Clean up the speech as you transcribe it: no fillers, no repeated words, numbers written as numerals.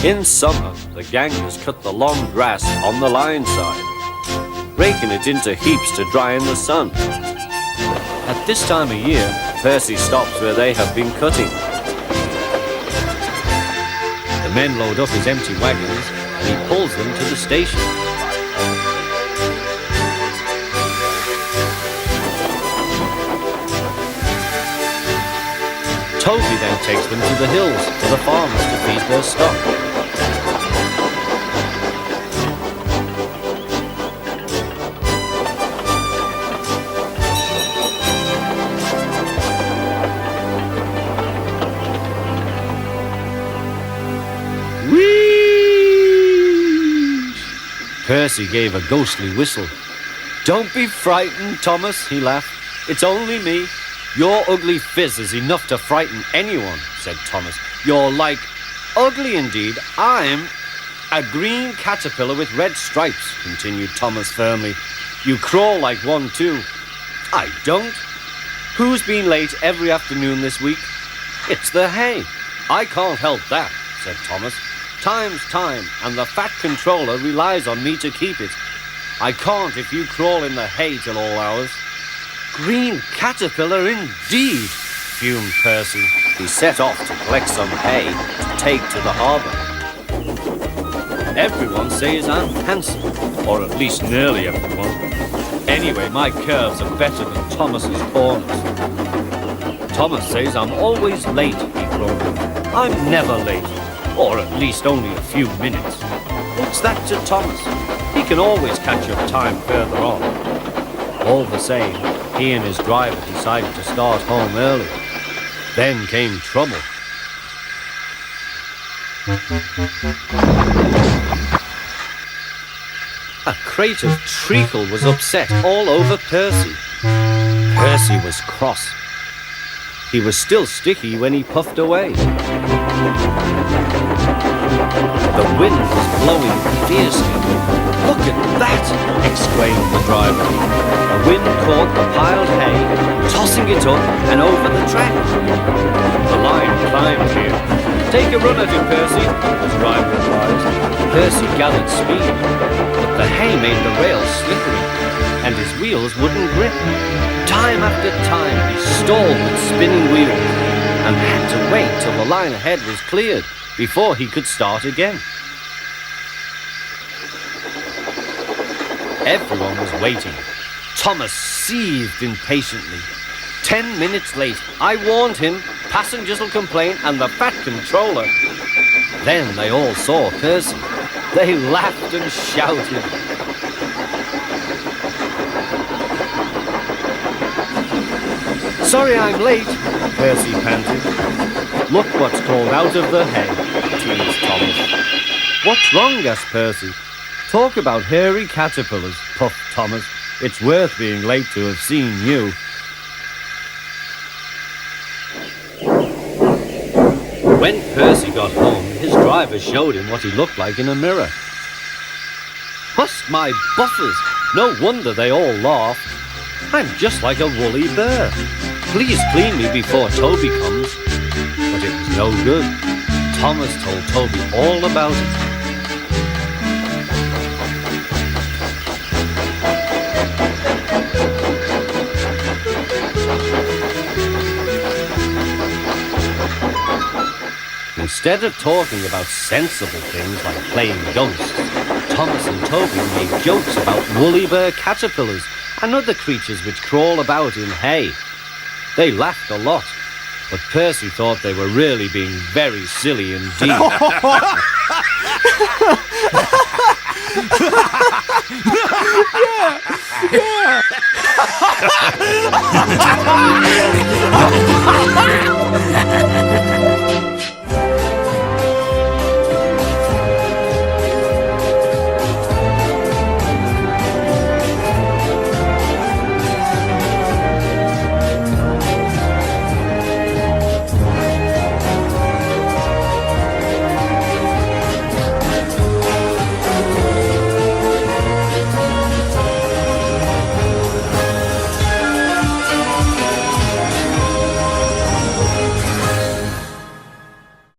In summer, the gangers cut the long grass on the line side, breaking it into heaps to dry in the sun. At this time of year, Percy stops where they have been cutting. The men load up his empty wagons and he pulls them to the station. Toby then takes them to the hills for the farmers to feed their stock. Percy gave a ghostly whistle. "Don't be frightened, Thomas," he laughed. "It's only me." "Your ugly phiz is enough to frighten anyone," said Thomas. "You're like..." "Ugly indeed. I'm a green caterpillar with red stripes," continued Thomas firmly. "You crawl like one too." "I don't." "Who's been late every afternoon this week?" "It's the hay." "I can't help that," said Thomas. "Time's time, and the fat controller relies on me to keep it. I can't if you crawl in the hay till all hours." "Green caterpillar indeed," fumed Percy. He set off to collect some hay to take to the harbour. "Everyone says I'm handsome, or at least nearly everyone. Anyway, my curves are better than Thomas's corners. Thomas says I'm always late," he grumbled. "I'm never late, or at least only a few minutes. What's that to Thomas? He can always catch up time further on." All the same, he and his driver decided to start home early. Then came trouble. A crate of treacle was upset all over Percy. Percy was cross. He was still sticky when he puffed away. The wind was blowing fiercely. "Look at that!" exclaimed the driver. The wind caught the piled hay, tossing it up and over the track. The line climbed here. "Take a run at it, Percy," the driver advised. Percy gathered speed, but the hay made the rails slippery, and his wheels wouldn't grip. Time after time he stalled with spinning wheels and had to wait till the line ahead was cleared before he could start again. Everyone was waiting. Thomas seethed impatiently. 10 minutes late. "I warned him. Passengers will complain, and the fat controller." Then they all saw Percy. They laughed and shouted. "Sorry I'm late," Percy panted. "Look what's crawled out of the hay," teased Thomas. "What's wrong?" asked Percy. "Talk about hairy caterpillars," puffed Thomas. "It's worth being late to have seen you." When Percy got home, his driver showed him what he looked like in a mirror. "Bust my buffers! No wonder they all laughed. I'm just like a woolly bear. Please clean me before Toby comes." But it was no good. Thomas told Toby all about it. Instead of talking about sensible things like playing ghosts, Thomas and Toby made jokes about woolly bear caterpillars and other creatures which crawl about in hay. They laughed a lot, but Percy thought they were really being very silly indeed. Yeah.